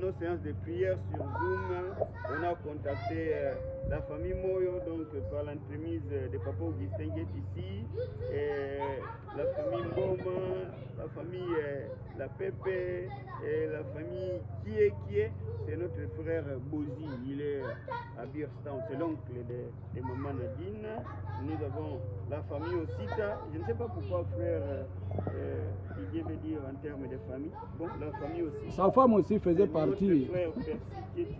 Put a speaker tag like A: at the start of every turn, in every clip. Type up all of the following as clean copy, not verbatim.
A: nos séances de prière sur Zoom, on a contacté la famille Moyo, donc par l'entremise de Papa Augustin qui est ici, et la famille Mboma, la famille La Pépé, et la famille qui est, c'est notre frère Bozi, il est à Birstown, c'est l'oncle de maman Nadine. Nous avons la famille Osita, je ne sais pas pourquoi frère Didier veut dire en termes de famille. Bon, la famille aussi.
B: Sa femme aussi faisait partie.
A: Notre frère Percy qui est ici.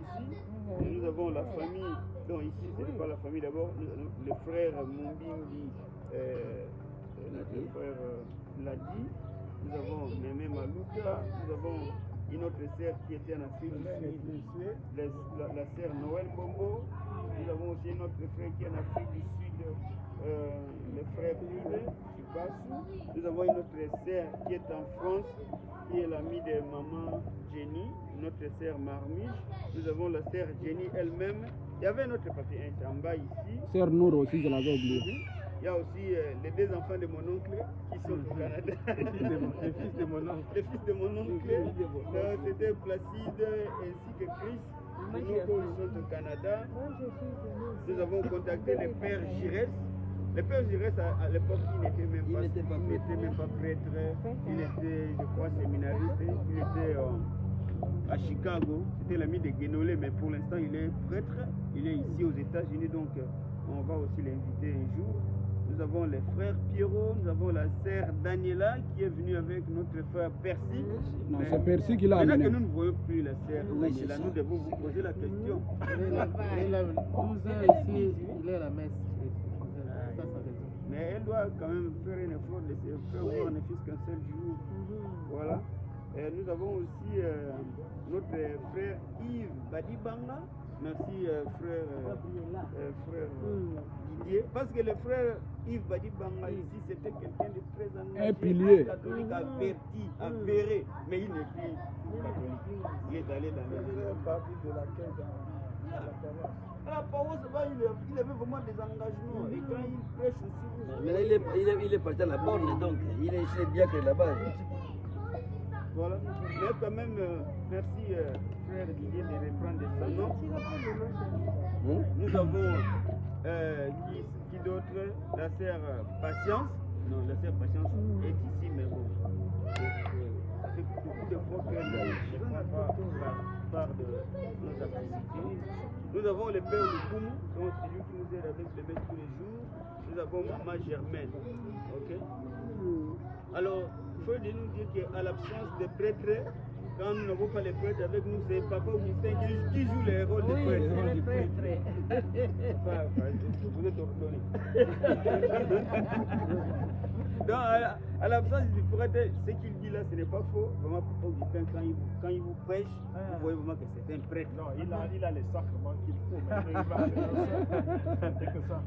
A: Et nous avons la famille, donc ici c'est pas la famille d'abord, le frère Mumbindi, notre frère Ladi. Nous avons Mémé Malouka, nous avons une autre sœur qui était en Afrique du Sud, la sœur Noël Bombo. Nous avons aussi un autre frère qui est en Afrique du Sud, le frère Pibe, nous avons une autre sœur qui est en France, qui est l'amie de maman Jenny, notre sœur Marmiche. Nous avons la sœur Jenny elle-même. Il y avait un autre papier, un chamba ici.
B: Sœur Nour aussi, je l'avais oublié.
A: Il y a aussi les deux enfants de mon oncle qui sont au Canada.
C: Les fils de mon oncle.
A: Les fils de mon oncle. C'était Placide ainsi que Chris. Nous sommes au Canada. Nous avons contacté le père Giresse. Le père Giresse, à l'époque, il n'était même pas prêtre. Il était, je crois, séminariste. Il était à Chicago. C'était l'ami de Guénolé, mais pour l'instant, il est prêtre. Il est ici aux États-Unis, donc on va aussi l'inviter un jour. Nous avons les frères Pierrot, nous avons la sœur Daniela qui est venue avec notre frère Percy.
B: Non, c'est Percy qui l'a amené.
A: Maintenant que nous ne voyons plus la sœur Daniela, nous devons vous poser la question.
C: Il a 12 ans ici, il est à la messe.
A: Mais elle doit quand même faire un effort de se faire voir ne fût qu'un seul jour. Voilà. Et nous avons aussi notre frère Yves Badibanga. Merci frère Didier. Parce que le frère Yves Badibanga ici, c'était quelqu'un de très engagé,
B: un pilier
A: catholique, averti, avéré, mais il n'est plus catholique. Il est allé dans les parties de laquelle dans la paroisse. La paroisse, il avait vraiment des engagements. Et quand il prêche aussi,
D: mais là, il est parti à la borne, donc il est bien que là-bas.
A: Voilà. Mais quand même, merci frère Didier de reprendre son nom. Nous avons qui d'autre? La sœur Patience. Non, la sœur Patience est ici, mais bon. Ça fait beaucoup de fois qu'elle ne prend pas part de nos activités. Nous avons le père Lukumu, donc c'est lui qui nous aide avec le maître tous les jours. Nous avons maman Germaine. Ok? Alors, il faut nous dire qu'à l'absence de prêtres, quand nous n'avons pas les prêtres avec nous, c'est Papa Augustin qui joue les rôles de prêtre.
C: Oui, c'est les prêtres.
A: Vous êtes ordonné. Donc, à l'absence du prêtre, ce qu'il dit là, ce n'est pas faux. Vraiment, Papa Augustin, quand il vous prêche, vous voyez vraiment que c'est un prêtre.
C: Non, il a les sacrements qu'il faut. C'est que ça.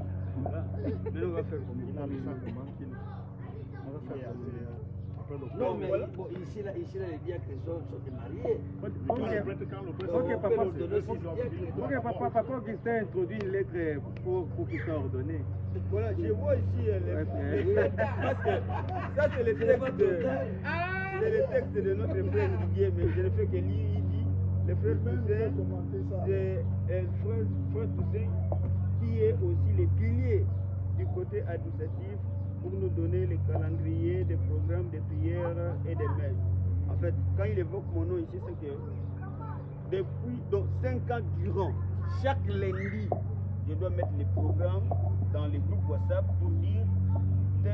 A: Mais on va faire comme
C: il a les sacrements qu'il faut. On va faire
D: non, mais bon, ici, là, les diacres sont mariés.
C: Papa Augustin introduit une lettre pour qu'il soit ordonné.
A: Voilà, je vois ici parce que ça c'est le texte de notre frère Didier, mais je ne fais que lire. Il dit le frère Toussaint, c'est frère Toussaint qui est aussi le pilier du côté administratif pour nous donner les calendriers des programmes de prière et de messe. En fait, quand il évoque mon nom ici, c'est que depuis 5 ans durant, chaque lundi, je dois mettre les programmes dans les groupes WhatsApp pour dire,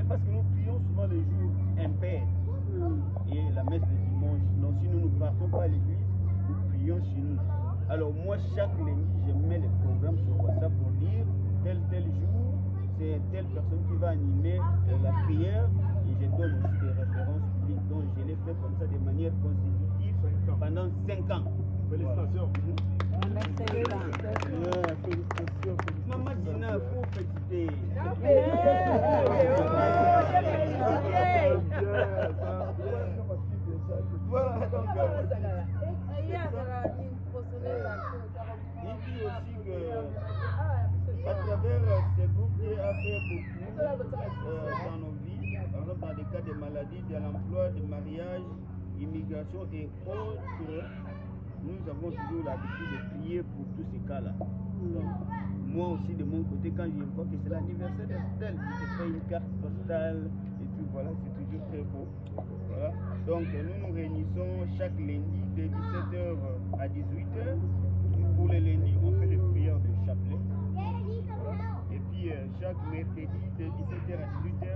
A: parce que nous prions souvent les jours impairs et la messe de dimanche. Donc si nous ne partons pas à l'église, nous prions chez nous. Alors moi, chaque lundi, je mets les programmes sur WhatsApp pour dire tel jour, c'est telle personne qui va animer la prière et je donne aussi des références publiques. Donc je l'ai fait comme ça de manière consécutive pendant 5 ans.
C: Félicitations.
A: Félicitations. Maman Dina, il faut féliciter. Voilà, donc. Il dit aussi que à travers ces groupes, il a fait beaucoup dans nos vies, par exemple dans des cas de maladie, de l'emploi, de mariage, immigration et autres. nous avons toujours l'habitude de prier pour tous ces cas-là. Donc, moi aussi, de mon côté, quand je vois que c'est l'anniversaire de tel, je fais une carte postale et tout, voilà, c'est toujours très beau. Voilà. Donc, nous nous réunissons chaque lundi de 17h à 18h. Pour les lundis, on fait des prières de chapelet. Voilà. Et puis, chaque mercredi de 17h à 18h,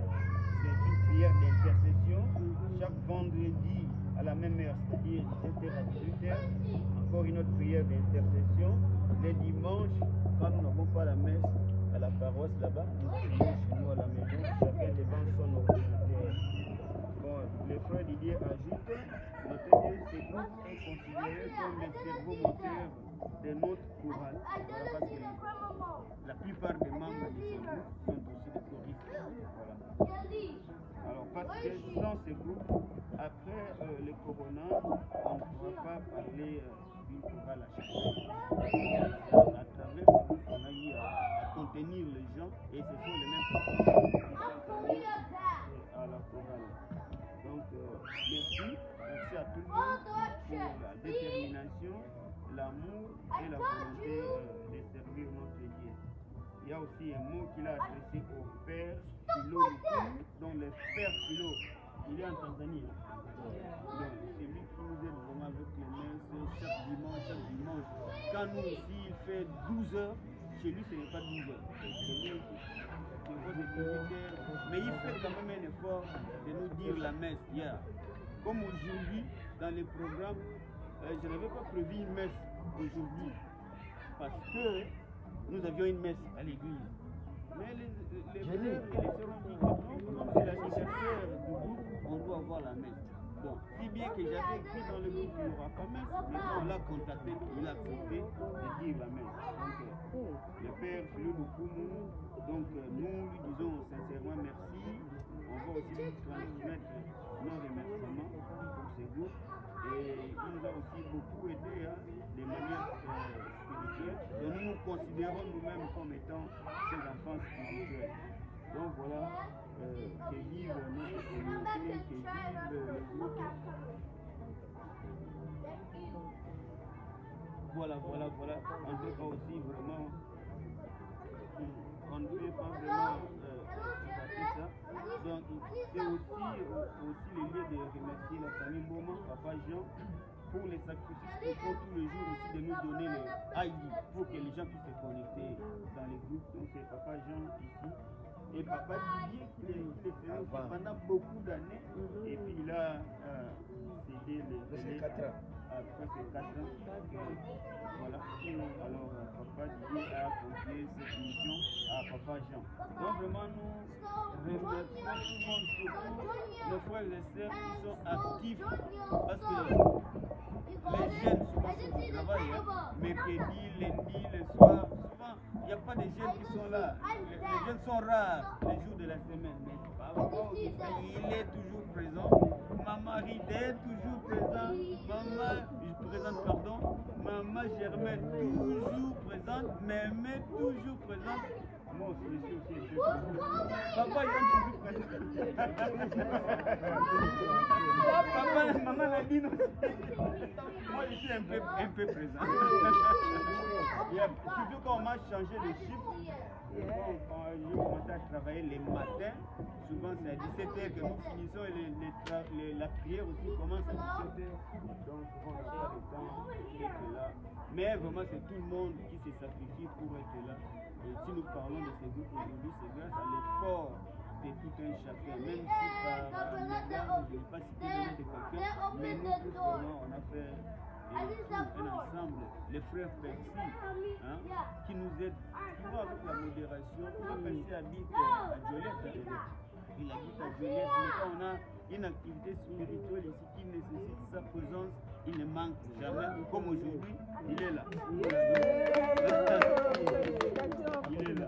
A: c'est une prière d'intercession. Chaque vendredi, à la même heure, c'est-à-dire 17h à 18h, encore une autre prière d'intercession. Les dimanches, quand nous n'avons pas la messe à la paroisse là-bas, nous prions chez nous à la maison, chacun devant son ordinateur. Bon, les frères Didier ajoutent, notez bien, ces groupes sont considérés comme les cerveaux moteurs de notre chorale. Voilà, parce que la plupart des membres de ces groupes sont aussi des choristes. Voilà. Alors, parce que sans ces groupes, après le corona, on ne pourra pas parler d'une chorale à chaque fois. À travers ces groupes, on a eu à contenir les gens et ce sont les mêmes personnes qui sont venues à la chorale. Donc, merci à tout le monde pour la détermination, l'amour et la volonté de servir notre Dieu. Il y a aussi un mot qu'il a adressé au père Philo, dont le père Philo, il est en Tanzanie. Donc, c'est lui qui nous aide vraiment avec les messes chaque dimanche. Quand nous ici, il fait 12 heures, chez lui, ce n'est pas 12 heures. Chez lui, mais il fait quand même un effort de nous dire la messe hier. Comme aujourd'hui, dans les programmes, je n'avais pas prévu une messe aujourd'hui parce que nous avions une messe à l'église. Mais les frères et les sœurs ont dit que non, comme c'est l'anniversaire du groupe, on doit avoir la messe. Donc, si bien que j'avais écrit dans le groupe qu'il n'y aura pas messe, mais quand on l'a contacté, il a accepté de dire la messe. Donc, le père Philo Lukumu, donc nous lui disons sincèrement merci. On va aussi lui transmettre nos remerciements pour ces groupes. Et il nous a aussi beaucoup aidé de manière spirituelle. Donc nous nous considérons nous-mêmes comme étant ces enfants spirituels. Donc voilà, que vive notre communauté, que vive le groupe. Voilà. En tout cas aussi vraiment, on ne peut pas vraiment supporter ça. Donc c'est aussi le lieu de remercier la famille Boma, Papa Jean, pour les sacrifices qu'ils font tous les jours aussi de nous donner le ID pour que les gens puissent se connecter dans les groupes. Donc c'est Papa Jean ici. Et Papa Didier qui les faisait pendant beaucoup d'années. Et puis il a cédé les 4 ans. Après ces 4 ans. Voilà. Alors Papa Didier a confié cette mission à Papa Jean. Donc vraiment nous remercions tout le monde, surtout nos frères et les sœurs qui sont actifs. Parce que les jeunes souvent sont au travail, mercredi, lundi, le soir. Souvent, il n'y a pas de jeunes qui sont là. Les jeunes sont rares les jours de la semaine. Mais Papa, il est toujours présent. Maman Ride est toujours présente. Maman Germaine toujours présente. Mémé toujours présente. Moi aussi, je suis aussi présent. Papa, il est toujours présent. Papa, maman l'a dit, non. Moi, je suis un peu présent. Surtout quand on m'a changé de chiffre, quand j'ai commencé à travailler les matins, souvent c'est à 17h que nous finissons et la prière aussi commence à 17h. Donc on n'a pas le temps d'être là. Mais vraiment c'est tout le monde qui se sacrifie pour être là. Et si nous parlons de ces groupes aujourd'hui, c'est grâce à l'effort de tout un chacun. Même si par mémoire, je ne vais pas citer le nom de quelqu'un, mais nous tous vraiment on a fait un ensemble, les frères Percy, qui nous aident souvent avec la modération. Percy habite à Joliette, il habite à Joliette, mais quand on a une activité spirituelle ici qui nécessite sa présence, il ne manque jamais, comme aujourd'hui, il est là. Il est là.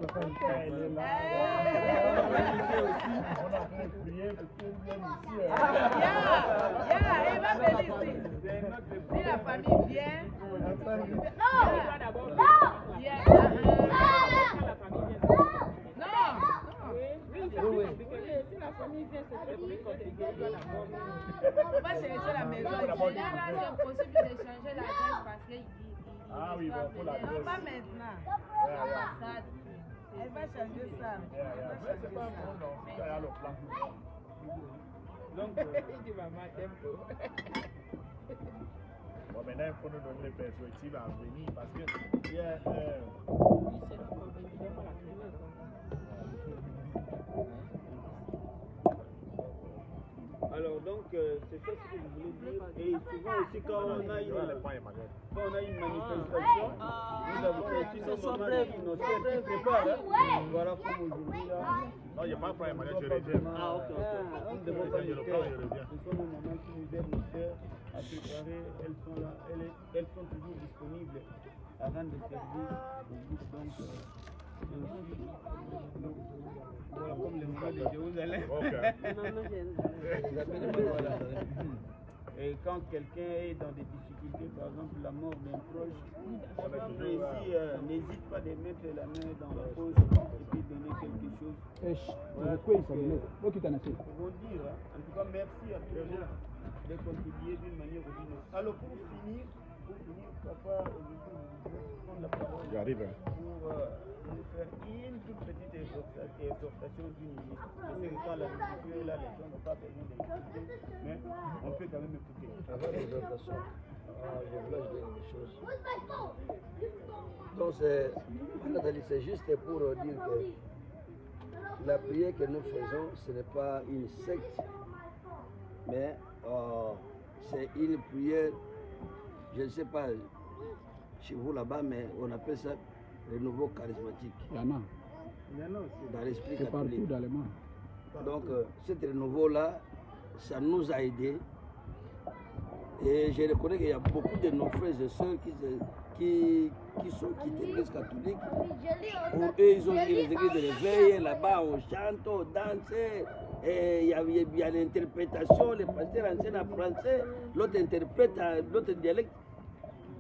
E: On a fait prier parce qu'il vient ici.
F: Il va venir ici. Si la famille vient, famille vient se faire plus compliqué, il doit d'abord. On va chercher la maison. Là, c'est impossible de changer l'adresse parce qu'il dit.
E: Ah oui, bon, pour l'adresse.
F: Non, pas maintenant. L'ambassade. Elle va changer ça.
E: Mais c'est pas bon, non. Il y a le plan.
A: Donc,
F: Il dit maman, t'aimes peu.
E: Bon, maintenant, il faut nous donner les perspectives à venir parce que il y a.
F: Oui, c'est le problème. Il n'est pas la clé.
A: alors donc, c'est ça ce que je voulais dire. Et souvent aussi, quand on a une manifestation, nous avons aussi nos mamans qui nos soeurs qui préparent. Voilà comme aujourd'hui là.
E: Non, il n'y a pas de problème, je reviens.
A: Ah, ok. Nous ne devons pas nous taire. Ce sont nos mamans qui nous aident, nos soeurs, à préparer. Elles sont là, elles sont toujours disponibles à rendre des services. Donc, voilà, comme les mamans de Jérusalem. Voilà. Et quand quelqu'un est dans des difficultés, par exemple la mort d'un proche, ici, n'hésite pas de mettre la main dans la poche et puis donner quelque chose. Voilà, pour dire, en tout cas, merci à tous de contribuer d'une manière ou d'une autre. Alors pour finir, papa, prendre la parole pour nous faire une toute petite exhortation d'une minute. Je sais que quand la nourriture est là, les gens n'ont pas besoin d'écouter, mais on peut quand même écouter.
D: Avant l'exhortation, je voulais dire quelque chose. Donc, c'est juste pour dire que la prière que nous faisons, ce n'est pas une secte, mais c'est une prière, je ne sais pas chez vous là-bas, mais on appelle ça renouveau charismatique.
B: Il y en a.
D: Dans l'esprit
B: C'est partout
D: catholique.
B: dans le monde.
D: Donc, cet renouveau-là, ça nous a aidés. Et je reconnais qu'il y a beaucoup de nos frères et sœurs qui sont quittés l'église catholique. Pour eux, ils ont dit les églises de réveil, là-bas on chante, on danse, et il y a l'interprétation, le pasteur enseigne en français, l'autre interprète l'autre dialecte.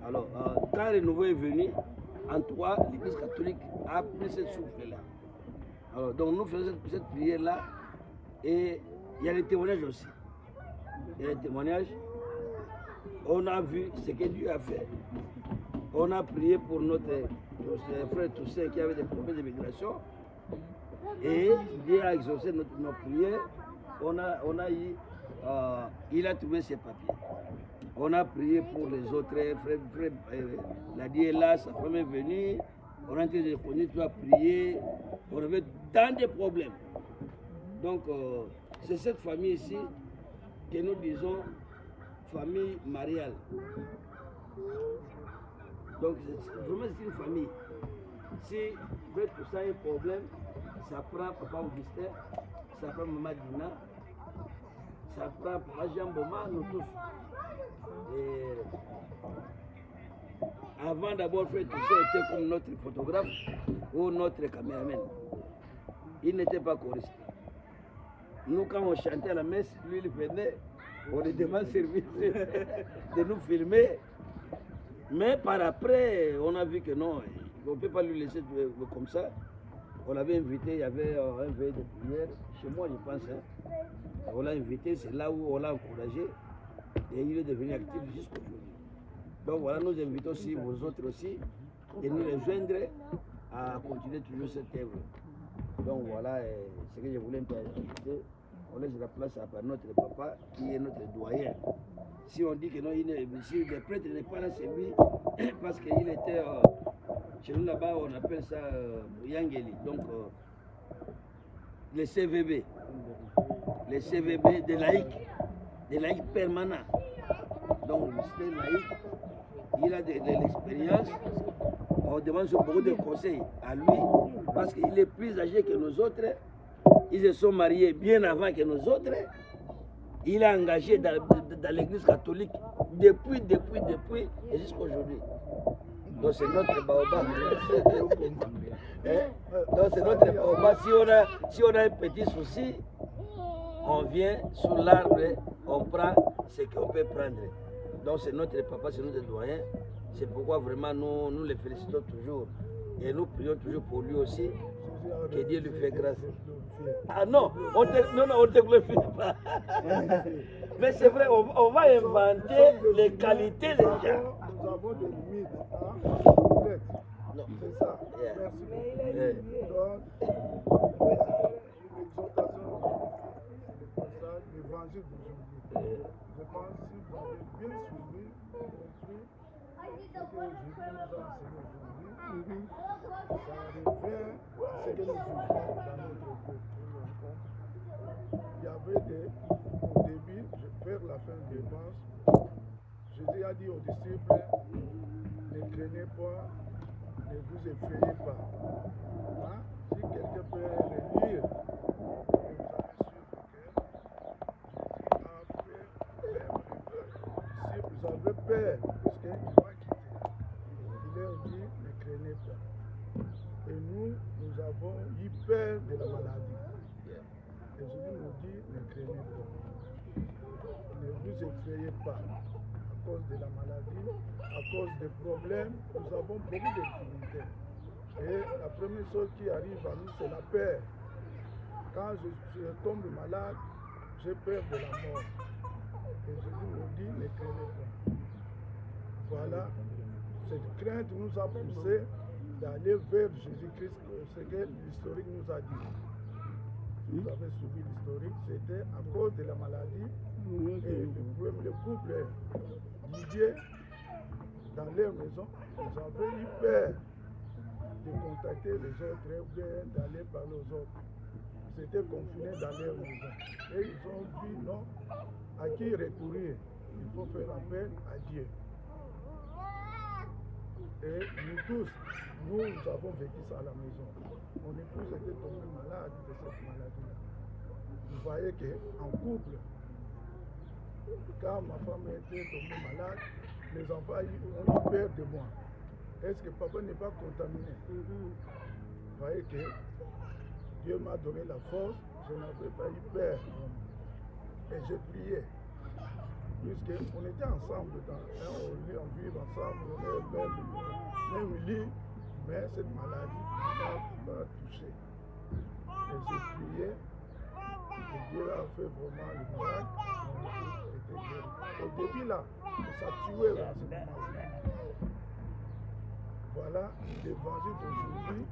D: Alors, quand le renouveau est venu, en toi, l'église catholique a pris ce souffle-là. Alors, donc nous faisons cette prière-là, et il y a les témoignages aussi. Il y a les témoignages. On a vu ce que Dieu a fait. On a prié pour notre frère Toussaint qui avait des problèmes d'immigration. Et Dieu a exaucé nos prières. On a eu, il a trouvé ses papiers. On a prié pour les autres frères. La Dieu est là, sa femme est venue. On a été connus, tu as prié. On avait tant de problèmes. Donc, c'est cette famille ici que nous disons famille mariale. Donc, vraiment, c'est une famille. Si vous tout ça un problème, ça prend papa Augustin, ça prend maman Dina, ça prend papa Jean Boma, nous tous. Et avant d'abord, frère Toussaint était comme notre photographe ou notre caméraman. Il n'était pas choriste. Nous, quand on chantait à la messe, lui, il venait, on lui demande service de nous filmer. Mais par après, on a vu que non, on ne peut pas lui laisser comme ça. On l'avait invité, il y avait un veille de prière, chez moi je pense. Hein. On l'a invité, c'est là où on l'a encouragé. Et il est devenu actif jusqu'aujourd'hui. Donc voilà, nous invitons aussi vous autres aussi, de nous rejoindre à continuer toujours cette œuvre. Donc voilà ce que je voulais ajouter. On laisse la place à notre papa qui est notre doyen. Si on dit que non, si le prêtre n'est pas là, c'est lui, parce qu'il était, chez nous là-bas, on appelle ça Yangeli, donc les CVB, les CVB des laïcs permanents. Donc c'était laïque, il a de l'expérience, on demande beaucoup de conseils à lui, parce qu'il est plus âgé que nous autres, ils se sont mariés bien avant que nous autres. Il est engagé dans l'église catholique depuis et jusqu'à aujourd'hui. Donc c'est notre baobab. Donc c'est notre baobab. Si on a un petit souci, on vient sous l'arbre, on prend ce qu'on peut prendre. Donc c'est notre papa, c'est notre doyen. C'est pourquoi vraiment nous les félicitons toujours. Et nous prions toujours pour lui aussi, Que Dieu lui fait grâce. Ah non, on te glorifie pas. Mais c'est vrai, on va inventer les qualités des gens.
E: Nous avons des limites. Hein?
D: Non.
E: C'est ça.
D: Yeah.
E: Merci beaucoup. Donc, l'exhortation, c'est comme ça, l'évangile d'aujourd'hui. Je pense que si vous avez bien suivi, compris ce que Jésus nous a enseigné aujourd'hui, ça revient à ce que nous vivons dans notre groupe. Il y avait au début, vers la fin de l'évangile, Jésus a dit aux disciples, ne craignez pas, ne vous effrayez pas. Hein? Si quelqu'un peut relire, vous allez suivre que Jésus a fait même les disciples avaient peur, puisqu'il va quitter. Il leur dit, ne craignez pas. Et nous avons eu peur de la maladie. Et Jésus nous dit, ne craignez pas. Ne vous effrayez pas. À cause de la maladie, à cause des problèmes, nous avons beaucoup de difficultés. Et la première chose qui arrive à nous, c'est la peur. Quand je tombe malade, j'ai peur de la mort. Et Jésus nous dit, ne craignez pas. Voilà, cette crainte nous a poussé d'aller vers Jésus-Christ, ce que l'historique nous a dit. Vous avez suivi l'historique, c'était à cause de la maladie. Et le couple Didier, dans leur maison, ils avaient eu peur de contacter les autres ou bien d'aller parler aux autres. Ils étaient confinés dans leur maison. Et ils ont dit non, à qui recourir? Il faut faire appel à Dieu. Et nous tous, nous avons vécu ça à la maison. Mon épouse était tombée malade de cette maladie-là. Vous voyez qu'en couple, quand ma femme était tombée malade, les enfants ont eu peur de moi. Est-ce que papa n'est pas contaminé? Vous voyez que Dieu m'a donné la force, je n'avais pas eu peur. Et j'ai prié. Puisqu'on était ensemble, on vit ensemble, on est même lit, mais cette maladie m'a pas touché. Et j'ai prié, et Dieu a fait vraiment le miracle, mon épouse était guérie. Au début là, ça tuait dans ce moment-là. Voilà, l'évangile d'aujourd'hui,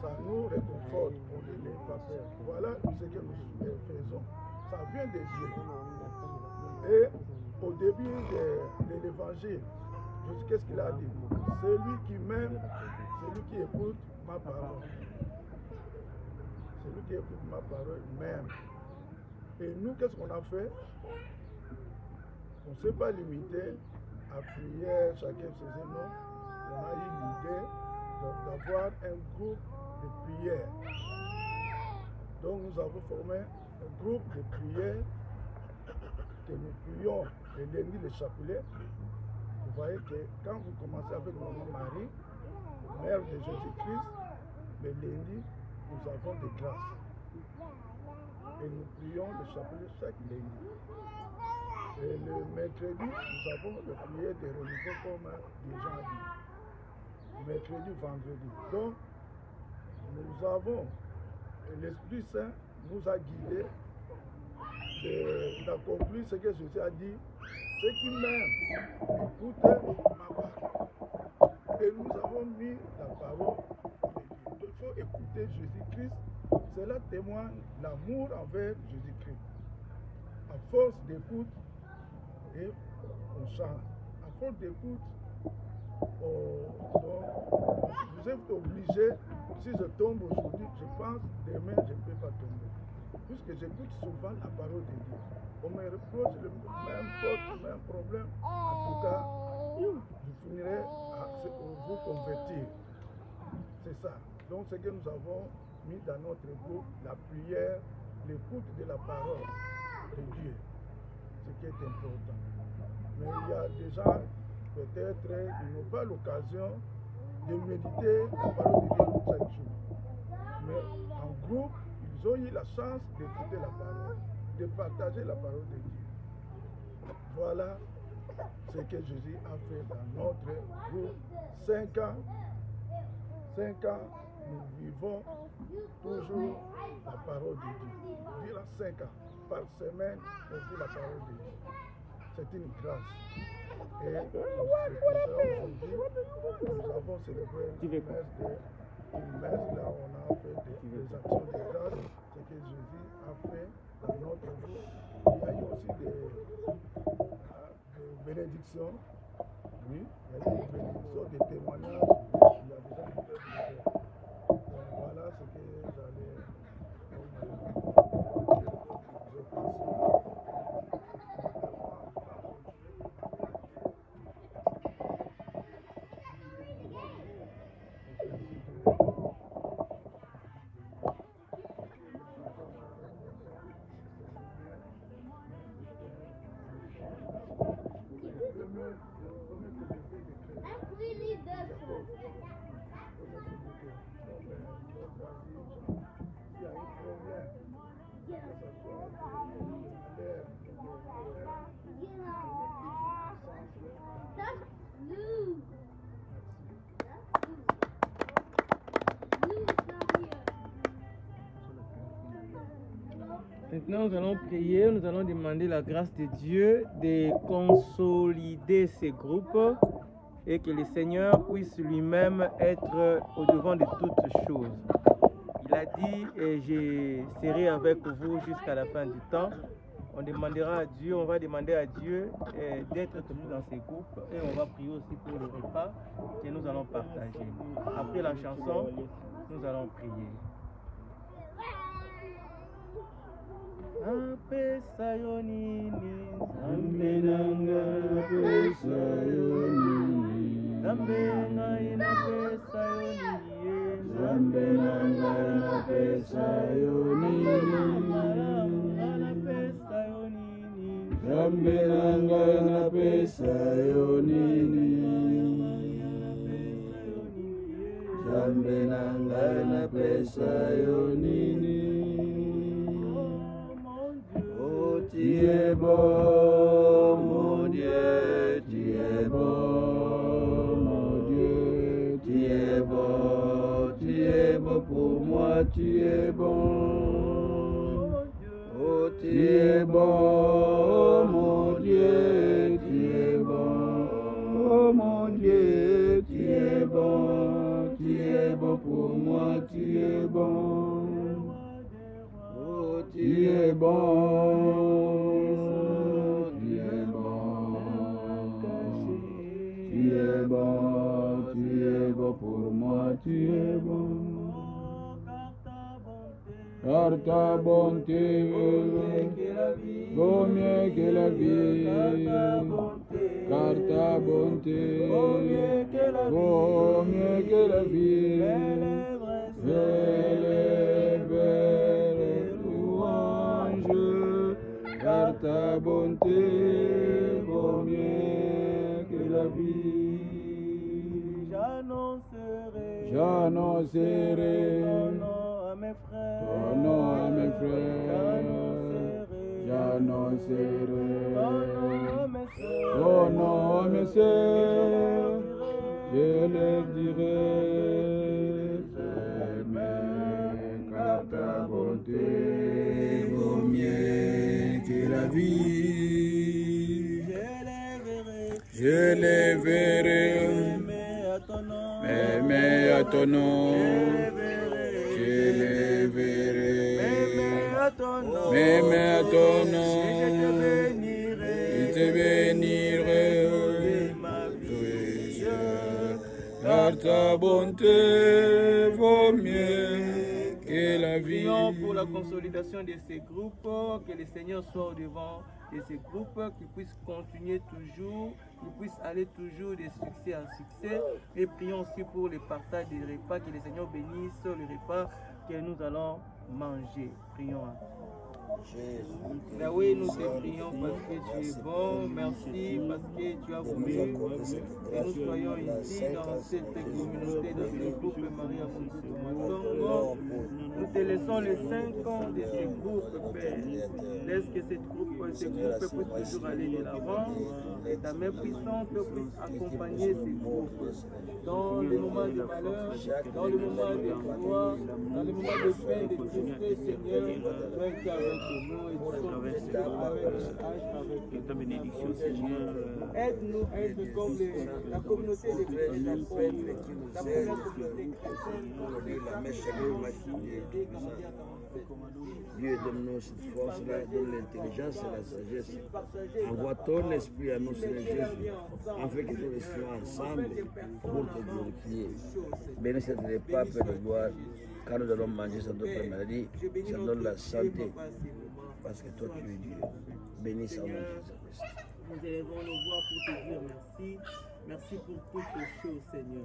E: ça nous réconforte, on ne l'est pas peur. Voilà ce que nous faisons, ça vient de Dieu. Et au début de l'évangile, qu'est-ce qu'il a dit? Celui qui m'aime, celui qui écoute ma parole. Celui qui écoute ma parole m'aime. Et nous, qu'est-ce qu'on a fait? On ne s'est pas limité à prier, chacun faisait non. On a eu l'idée d'avoir un groupe de prière. Donc nous avons formé un groupe de prière que nous prions le lundi le chapelet. Vous voyez que quand vous commencez avec Maman Marie, mère de Jésus-Christ, le lundi, nous avons des grâces. Et nous prions le chapelet chaque lundi. Et le mercredi, nous avons le prière de renouveau comme les gens disent. Mercredi, vendredi. Donc, nous avons, l'Esprit Saint nous a guidés d'accomplir ce que Jésus a dit. Ceux qui m'aiment, écoutez ma parole. Et nous avons mis la parole de Dieu. Il faut écouter Jésus-Christ. Cela témoigne l'amour envers Jésus-Christ. À force d'écoute, et on chante. À force d'écoute, vous êtes obligé, si je tombe aujourd'hui, je pense demain je ne peux pas tomber. Puisque j'écoute souvent la parole de Dieu. On me reproche le même faute, le même problème. En tout cas, vous finirez à vous convertir. C'est ça. Donc ce que nous avons mis dans notre groupe, la prière, l'écoute de la parole de Dieu. Ce qui est important. Mais il y a des gens, peut-être, ils n'ont pas l'occasion de méditer la parole de Dieu chaque jour. Mais en groupe, ils ont eu la chance d'écouter la parole, de partager la parole de Dieu. Voilà ce que Jésus a fait dans notre groupe. 5 ans, nous vivons toujours la parole de Dieu. Durant 5 ans, par semaine, on vit la parole de Dieu. C'est une grâce. Et aujourd'hui, nous avons célébré une messe là où on a fait des actions de grâce, ce que Jésus a fait dans notre jour. Il y a eu aussi des bénédictions. Oui, il y a eu des bénédictions, des témoignages. Il y a déjà des voilà ce que j'allais
G: Maintenant, nous allons prier, nous allons demander la grâce de Dieu de consolider ces groupes et que le Seigneur puisse lui-même être au-devant de toutes choses. Il a dit, je serai avec vous jusqu'à la fin du temps. On demandera à Dieu, on va demander à Dieu d'être toujours dans ces groupes et on va prier aussi pour le repas que nous allons partager. Après la chanson, nous allons prier. Apesa yonini, zambe nanga apesa yonini, zambe nanga apesa yonini, zambe nanga apesa yonini, zambe nanga apesa yonini, zambe nanga apesa yonini. Tu es bon, mon Dieu, tu es bon, mon Dieu, tu es bon pour moi, tu es bon. Oh, tu es bon, mon Dieu, tu es bon. Oh, mon Dieu, tu es bon pour moi, tu es bon. Oh, tu es bon. Tu es bon pour moi, tu es bon. Car ta bonté vaut mieux que la vie. Car ta bonté vaut mieux que la vie. Élève les louanges. Car ta bonté vaut mieux que la vie. J'annoncerai ton nom à mes frères, j'annoncerai ton nom à mes sœurs, je leur dirai, Seigneur, car ta bonté vaut mieux que la vie. Je les verrai. M'aimer à ton nom, je les verrai. M'aimer à ton nom, je te bénirai. Car ta bonté vaut mieux que la vie. Prions pour la consolidation de ces groupes, que le Seigneur soit au devant de ces groupes, qu'ils puissent continuer toujours, qu'ils puissent aller toujours de succès en succès. Et prions aussi pour le partage des repas, que le Seigneur bénisse le repas que nous allons manger. Prions. Yahweh, nous te prions parce que tu es bon, merci parce que tu as voulu que nous soyons ici dans cette communauté, dans ce groupe Maria Matongo. Nous te te laissons les 5 ans de ces groupes, Père. Laisse que ces groupes puissent toujours aller de l'avant et ta main puissante puisse accompagner ces groupes dans les moments de malheur, dans les moments de joie, dans les moments de paix, de tristesse, Seigneur. Sois avec nous et
A: Que ta bénédiction, Seigneur,
G: aide-nous à être comme la communauté des chrétiens. La communauté
D: Dieu, donne-nous cette force-là, donne l'intelligence et la sagesse. Envoie ton esprit à nous, Seigneur Jésus, afin que nous restions ensemble pour te glorifier. Bénis cette repas, Père de gloire, quand nous allons manger sans d'autres maladies, ça donne la santé, parce que toi tu es Dieu. Bénis son nom, Jésus-Christ.
G: Nous élevons nos voix pour te dire merci. Merci pour toutes les choses, Seigneur.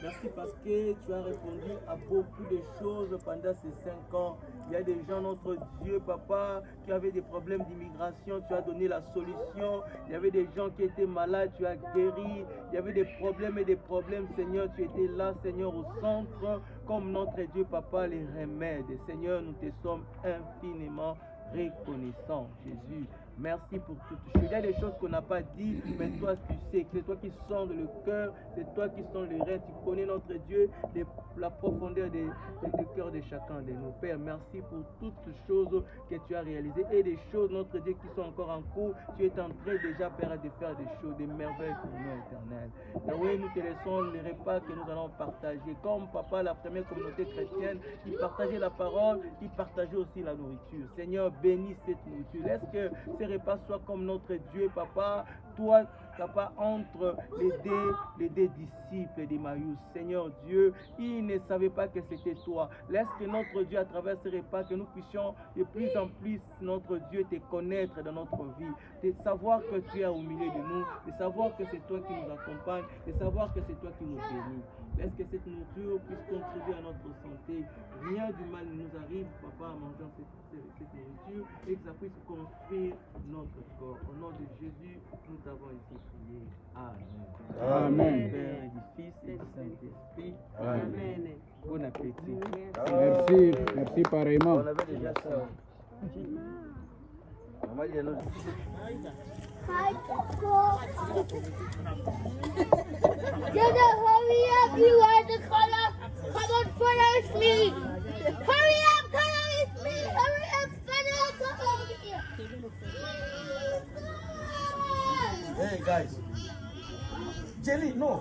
G: Merci parce que tu as répondu à beaucoup de choses pendant ces 5 ans. Il y a des gens, notre Dieu, Papa, qui avaient des problèmes d'immigration. Tu as donné la solution. Il y avait des gens qui étaient malades. Tu as guéri. Il y avait des problèmes et des problèmes, Seigneur. Tu étais là, Seigneur, au centre, comme notre Dieu, Papa, les remèdes. Seigneur, nous te sommes infiniment reconnaissants, Jésus. Merci pour toutes choses. Il y a des choses qu'on n'a pas dit, mais toi tu sais, c'est toi qui sondes le cœur, c'est toi qui sondes le rein, tu connais notre Dieu, la profondeur du cœur de chacun de nos pères. Merci pour toutes choses que tu as réalisées et des choses, notre Dieu, qui sont encore en cours. Tu es en train déjà, Père, de faire des choses, des merveilles pour nous, éternel. Oui, nous te laissons les repas que nous allons partager. Comme, Papa, la première communauté chrétienne, qui partageait la parole, qui partageait aussi la nourriture. Seigneur, bénis cette nourriture. Laisse que ces repas soient comme notre Dieu, Papa. Toi, Papa, entre les deux disciples d'Emmaüs. Seigneur Dieu, ils ne savaient pas que c'était toi. Laisse que notre Dieu, à travers ces repas, que nous puissions de plus en plus, notre Dieu, te connaître dans notre vie. De savoir que tu es au milieu de nous. De savoir que c'est toi qui nous accompagne. De savoir que c'est toi qui nous bénis. Laisse que cette nourriture puisse contribuer à notre santé. Rien du mal ne nous arrive, Papa, en mangeant cette nourriture, et que ça puisse construire notre corps. Au nom de Jésus, nous avons ici prié. Amen.
B: Amen.
G: Du Père et du Fils et du Saint-Esprit. Amen. Bon appétit.
B: Merci, merci pareillement.
D: On avait déjà ça. On va dire non.
H: Dada, hurry up, you are the color. Come on, follow me. Hurry up, color with me. Hurry up, follow, come over here.
D: Hey guys. Jelly, no.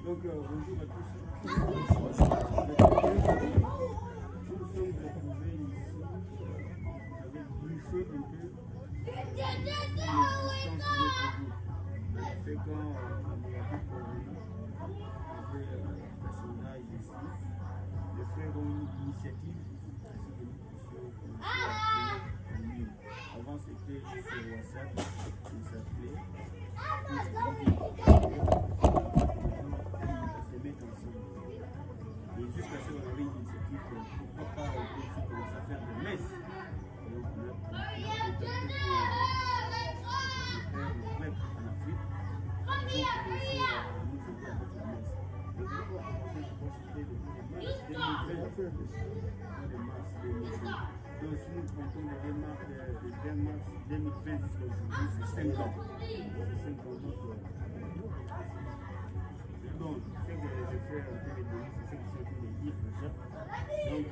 A: Donc, bonjour à tous. Nous sommes retrouvés ici avec bouffé un peu. C'est quand on est un peu personnage ici. Les frères ont une initiative ainsi que nous puissions avant c'était sur WhatsApp, il s'appelait et jusqu'à ce qu'on avait une initiative pourquoi pas aussi commencer à faire des messes. Donc on a en Afrique. Ils ont commencé à nous aider avec les messes. Et nous avons commencé, je pense, c'était le mars 2020. Donc si nous comptons le 20 mars 2020 jusqu'à aujourd'hui, c'est 5 ans. C'est 5 ans. Donc, ce que je fais en 2020, c'est ce que je suis de dire déjà. Donc,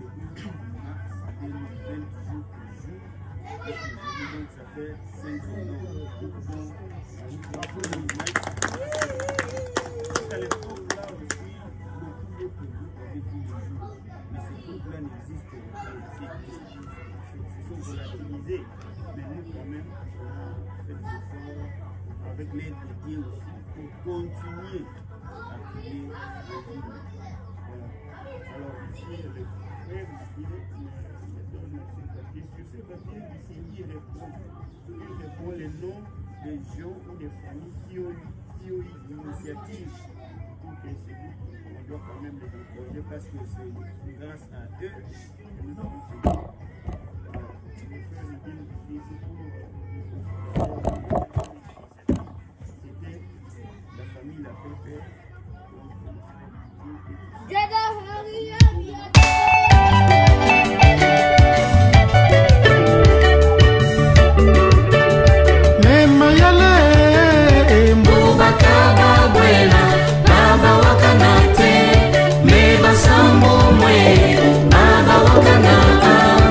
A: depuis mars 2020, jour pour jour, donc ça fait 5 ans. Jusqu'à l'époque, là aussi, beaucoup d'autres groupes avaient vu le jour. Mais ces groupes-là n'existent pas. Ils sont volatilisés. Mais nous, quand même, on a fait des efforts avec l'aide de Dieu aussi pour continuer à prier les villes. Voilà. Alors ici, le frère ici, ce papier du Seigneur répond les noms des gens ou des familles qui ont eu l'initiative pour que c'est nous, on doit quand même les encourager parce que c'est grâce à eux que nous avons ce livre. Les frères nous disent ici c'était la famille La Paix.
I: Baba wakana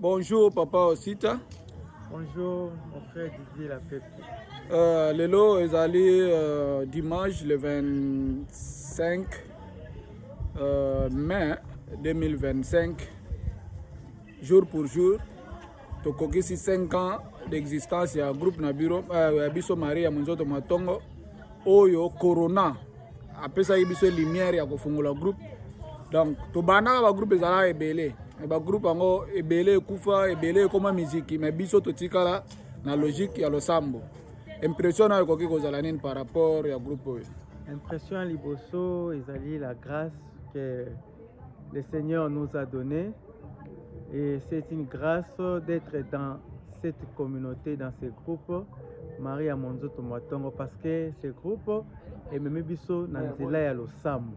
B: Bonjour Papa Osita.
G: Bonjour mon frère Didier la Pepe.
B: Lelo est allé dimanche le 25 mai 2025, jour pour jour. Tokokisi 5 ans d'existence ya groupe na bureau biso Maria Monzoto Matongo oyo corona apesa biso lumière ya kofungula groupe. Donc tobana ba groupe ezala ebele ba groupe ango ebele kufa ebele koma musique mais biso totikala na logique ya losambo. Impression na koki kozala nini par rapport ya groupe oyo?
G: Impression liboso ezali la grâce que le Seigneur nous a donnée. Et c'est une grâce d'être dans cette communauté, dans ces groupes, Maria Monzoto Matongo, parce que ces groupes, et même biso nanzela ya losambo.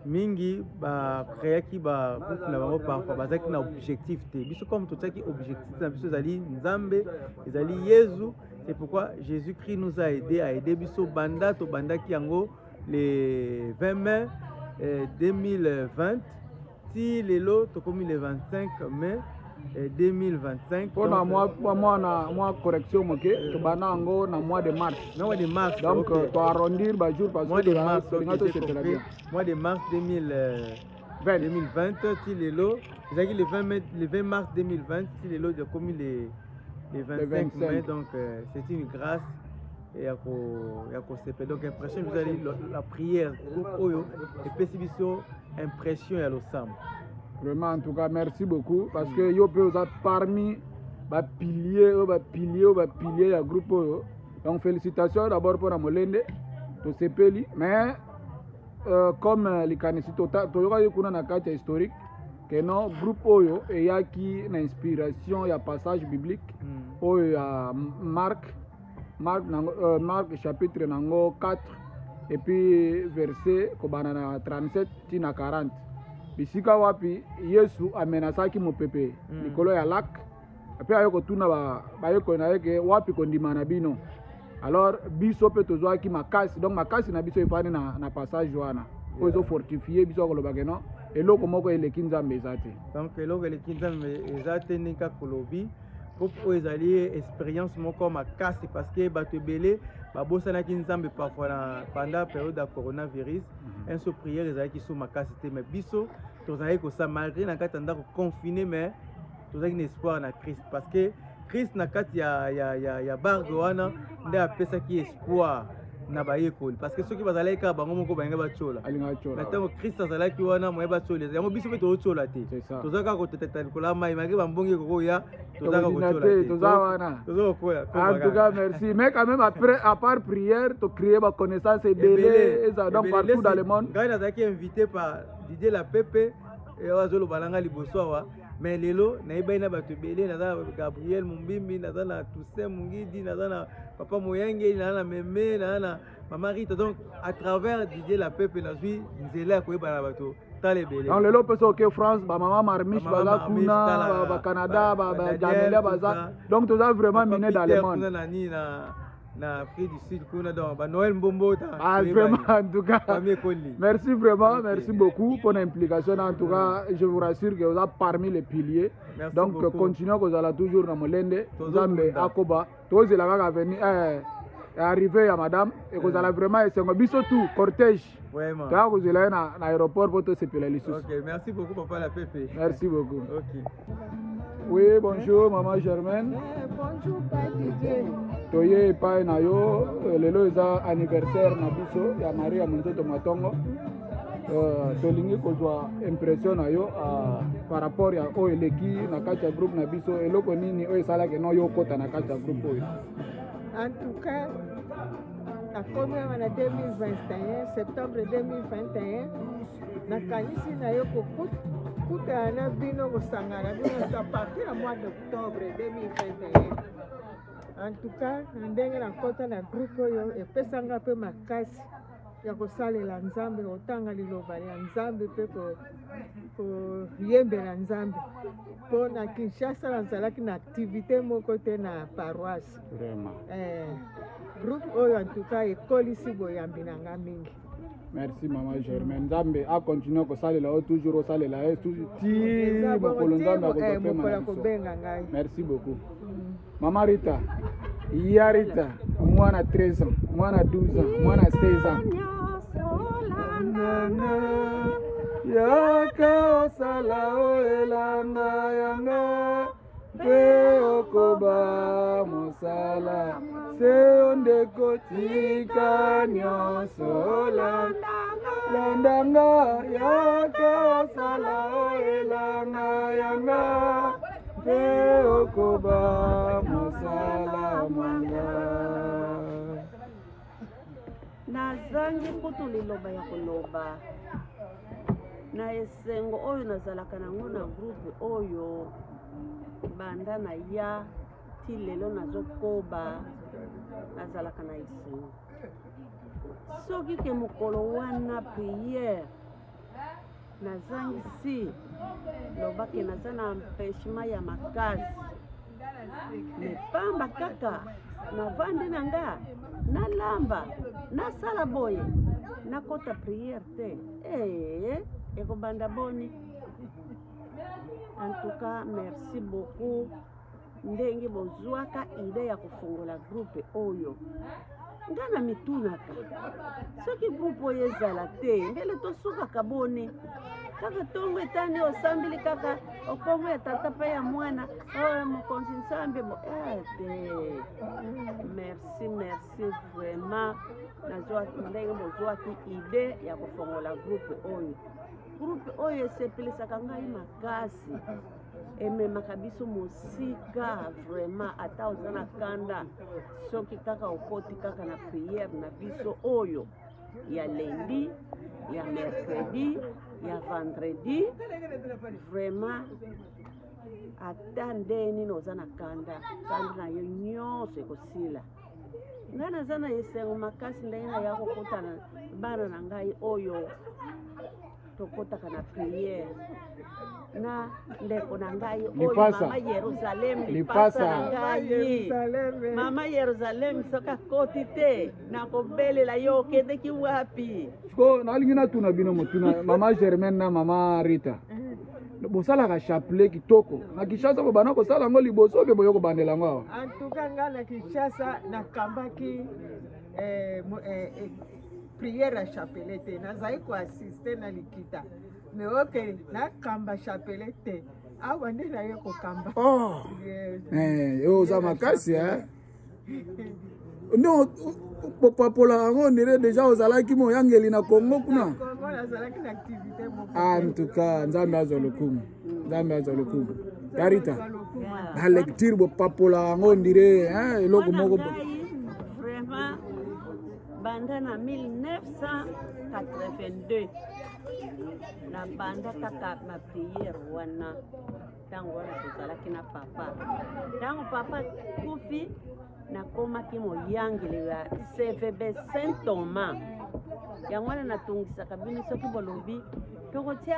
G: Mingi ba créaki ba groupe na bango parfois bazaki na objectif te. Biso comme tout ça qui objectif na biso zali Nzambe, ezali Yesu. C'est pourquoi Jésus-Christ nous a aidé à aider biso banda to banda ki yango le 20 mai 2020. Si les lots ont commis le 25 mai 2025.
B: Pour moi correction moke to bana ngo na mois de mars.
G: Mois de mars.
B: Donc to arrondir ba jour parce que
G: mois de mars.
B: Mois
G: de mars 2020 si les lots le 20 mars 2020 si les lots ont commis le 25 mai, donc c'est une grâce. Et donc impression vous allez la prière et puis impression à l'osam.
B: Vraiment en tout cas merci beaucoup parce que yo peut vous parmi ba pilier ya groupe oyo. Donc félicitations d'abord pour Amolende to sepeli mais comme likanisi total to yoka kuna na kati historique que non groupe oyo et ya qui na inspiration ya passage biblique oyo ya Marc chapitre nango 4 et puis verset kobana 37 tina 40. Bisika wapi Yesu amenasaki mopepe likolo ya lac. Puis ayoko tuna ba yoko na yeke wapi kondima na bino. Alors biso pe tozwaki makasi, donc makasi na biso ifani na passage wana. Po zo fortifier biso ko lobake non eloko moko eleki Nzambe ezate.
G: Donc eloko eleki Nzambe ezate nika kolobi. Pour ezali expérience moko makasi parce que bato belé babosana ki Nzambe parfois pendant la période de coronavirus un so prière ezali sous makasi te mais biso tozali ko ça malgré na kati ndako confiné mais tozali un espoir na Christ parce que Christ na kati ya bargo wana nde apesa ki espoir na bayekoli parce que ceux qui bazali ka bango moko bayenga bachola maintenant Christ azalaki wana moye bachola yango biso pe tochola te tozaka ko tetata kola mai maki bambongi ko ya tozaka ko chola
B: tozawana
G: tozokola
B: en tout cas merci mais quand même après à part prière to créer ba connaissance et belé ça donc partout dans le monde
G: quand nazaki invité par Didier la Pepe et wazolo balanga liboso wa mais lelo nayebai na bato belé naza Gabriel Mumbimbi naza na Toussaint Mungidi naza na Papa Moyenge naza na Meme naza na Mama Rita donc à travers Didier la Pepe nazui nzela koyeba na bato tale belé
B: donc lelo peso ke France ba Mama Marmiche baza kuna ba Canada ba Jamila baza donc toza vraiment mené dans le monde
G: na Afrique du Sud kuna donc ba Noël Mbombo
B: vraiment en tout cas merci vraiment merci beaucoup pour l'implication en tout cas je vous rassure que vous êtes parmi les piliers
G: merci
B: donc
G: beaucoup.
B: Continuez vous allez toujours dans Molende Nzambe akoba tous la kaka venir arrivé à madame et vous allez vraiment essayer biso tout cortège
G: vraiment
B: donc vous allez na aéroport pour te sepeler les
G: OK merci beaucoup papa la Pepe
B: merci beaucoup
G: OK
B: oui bonjour maman Germaine
I: bonjour papa Didier
B: toye epai na yo lelo eza anniversaire na biso ya Maria Monzoto Matongo tolingi kozwa impression na yo par rapport ya oyo eleki na kati ya groupe na biso eloko nini oyo esalaki no yo okota na kati ya groupe oyo
I: en tout cas nakomi awa na 2021 septembre 2021 nakanisi na yo kokutana na bino kosangana bino à partir ya mois d'octobre 2021 en tout cas ndenge nakota na groupe oyo epesanga mpe makasi ya kosalela Nzambe kotanga liloba ya Nzambe mpe koyembela Nzambe mpo na Kinshasa nazalaki na activité moko te na paroisse
B: vraiment
I: groupe oyo en tout cas ekolisi boyambi na nga mingi
B: Merci maman Germaine. Nzambe a continué ko salela o toujours o salela toujours ti mokolo nzambe ko merci beaucoup. Maman Rita, ya Rita, mwana 13 ans, mwana 12 ans, mwana 16 ans. Yaka sala o elanga yanga pe okoba mosala se onde kotika nyonso landanga yaka sala o elanga yanga pe okoba mosala manga.
J: Nazangi kutu liloba ya kuloba na esengo oyo nazalaka nango na groupe oyo banda na ya ti lelo nazokoba nazalaka na esengo soki ke mokolo wana priere nazangi si lobake naza na empêchement ya makasi me pamba kaka navandi na nga nalamba nasala boye nakota priere te ekobanda boni. En tout cas, merci beaucoup. Ndenge bozwaka ide ya kufungola groupe oyo. Ngana mitunaka. Soki groupe oyo ezala te, ngele tosuka kaboni. Kaka tongo etani osambili kaka okongo ya tata pe ya mwana. Oh, mokonzi nsambe bo. Merci vraiment. Nazwa ndenge bozwaki ide ya kufungola groupe oyo. Groupe oyo esepelisaka ngai makasi ememaka biso mosika vraiment ata oza na kanda soki kaka okoti kaka na priere na biso oyo ya lundi ya mercredi ya vendredi vraiment ata ndeni noza na kanda na yo nyonso ekosila ngai naza na esengo makasi ndenge na ya kokutana bana na ngai oyo tokotaka na priere na ndeko na ngai oyo mama Yerusalem lipasa na ngai mama Yerusalem soka koti te nakobelela yo okendeki wapi
B: ko nalingi natuna bino motuna mama Germaine na mama Rita bosalaka chapelet kitoko na Kinshasa bo bana kosala ngo liboso be boyo kobandela ngo awa
I: en tout cas nga na Kinshasa nakambaki prière à chapelet te nazali koassiste na likita me oke nakamba chapelet te awa nde naye kokamba
B: oza makasi nde popapola yango ndire deja ozalaki moyangeli na Congo kuna
I: nazalaki na activité
B: en tout cas nzambe azwa lokumu Yarita na lecture bopapola yango ndire eloko moko
J: vraiment banda na 1982 na banda kaka ma priere wana tango wana tozalaki na papa tango papa kufi nakomaki moyangeli ya CVB Saint Thomas yango wana natungisaka bino soki bolobi tokotia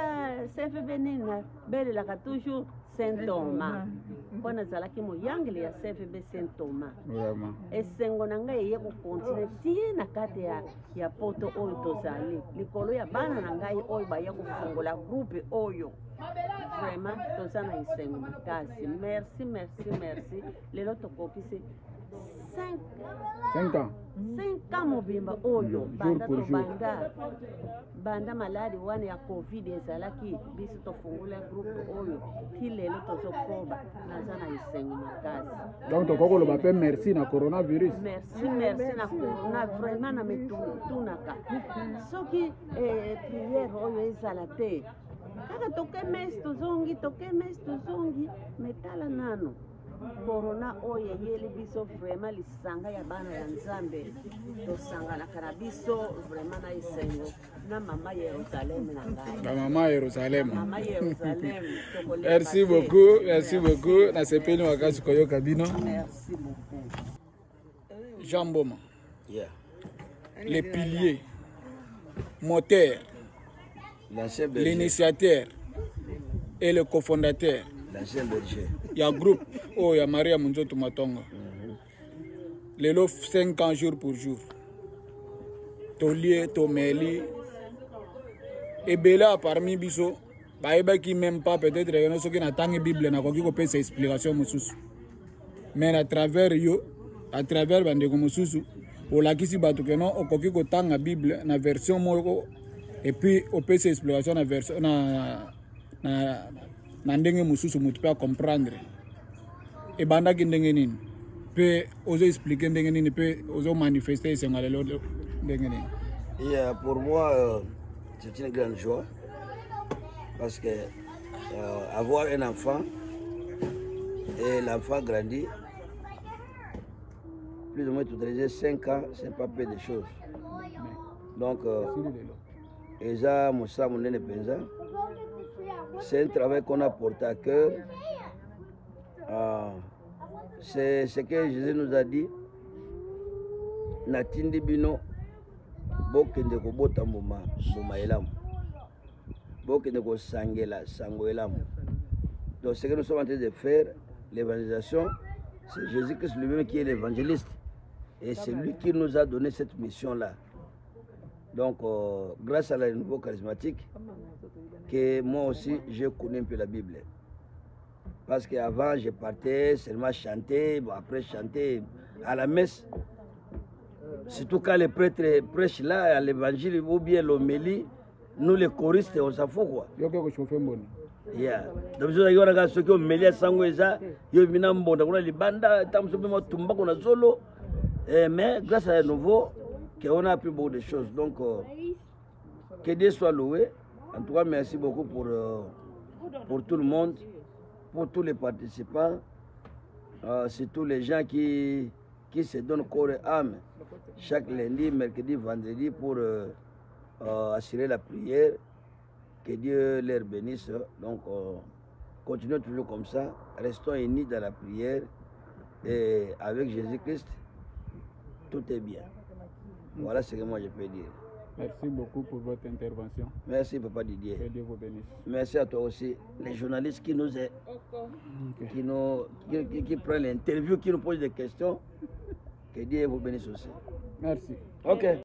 J: CVB nini nabelelaka toujours Saint Thomas mpo nazalaki moyangeli ya CVB Saint Thomas esengo na ngai eye kokontinue tie na kati ya poto oyo tozali likolo ya bana na ngai oyo baya kofungola groupe oyo vraiment toza na esengo makasi merci lelo tokokisi 5 ans mobimba oyo banda tobanda banda maladi wana ya covid ezalaki biso tofungula groupe oyo ti lelo tozokoba naza na esengo makasi
B: donc tokokoloba mpe merci na coronavirus
J: merci na corona vraiment na metunaka soki priere oyo ezala te kaka tokemesi tozongi metala nano corona oyo eyeli biso vraiment lisanga ya bana ya nzambe tosanganaka na biso vraiment na esengo na mama Yerusalem na ngai
B: mama Yerusalem merci beaucoup nasepeli makasi koyoka bino
J: merci beaucoup
B: Jean Boma les piliers moteur l'initiateur et le cofondateur il y a groupe il y a Maria Munzoto Matongo lelo 5 ans jour pour jour Tolie Tomeli ebele parmi biso bayebaki même pas peut-être que soki natangi bible nakoki kopesa explication mosusu mais à travers yo à travers bandeko mosusu olakisi bato ke non okoki kotanga bible na version moko et puis opesa explication na version na ndenge mosusu moto mpe comprendre ebandaki ndenge nini mpe ozo expliquer ndenge nini mpe ozo manifester esenga lelo ndenge nini.
D: Pour moi, c'est une grande joie parce que avoir un enfant et l'enfant grandit, plus ou moins toutes les 5 ans, c'est pas peu de choses. Donc, c'est un travail qu'on a porté à cœur. C'est ce que Jésus nous a dit. Natindi bino bokende kobota mbuma elamu. Bokende ko sangela sango elamu. Donc ce que nous sommes en train de faire, l'évangélisation, c'est Jésus-Christ lui-même qui est l'évangéliste. Et c'est lui qui nous a donné cette mission-là. Donc, grâce à la nouveau charismatique, que moi aussi, je connais un peu la Bible. Parce qu'avant, je partais seulement chanter, bon, après chanter à la messe. Surtout quand les prêtres prêchent là, à l'évangile ou bien l'homélie, nous les choristes, on s'en fout quoi. Yeah. Donc, je regarde ceux qui ont mêlé à Sangweza, ils ont mis un bon, on a les bandes, on a solo. Mais grâce à nouveau, on a appris beaucoup de choses. Donc, que Dieu soit loué. En tout cas, merci beaucoup pour tout le monde, pour tous les participants, surtout les gens qui se donnent corps et âme chaque lundi, mercredi, vendredi pour assurer la prière. Que Dieu les bénisse. Donc, continuons toujours comme ça. Restons unis dans la prière. Et avec Jésus-Christ, tout est bien. Voilà ce que moi je peux dire.
B: Merci beaucoup pour votre intervention.
D: Merci, Papa Didier.
B: Que Dieu vous bénisse.
D: Merci à toi aussi. Les journalistes qui nous qui prennent l'interview, qui nous posent des questions. Que Dieu vous bénisse aussi.
B: Merci.
D: Ok.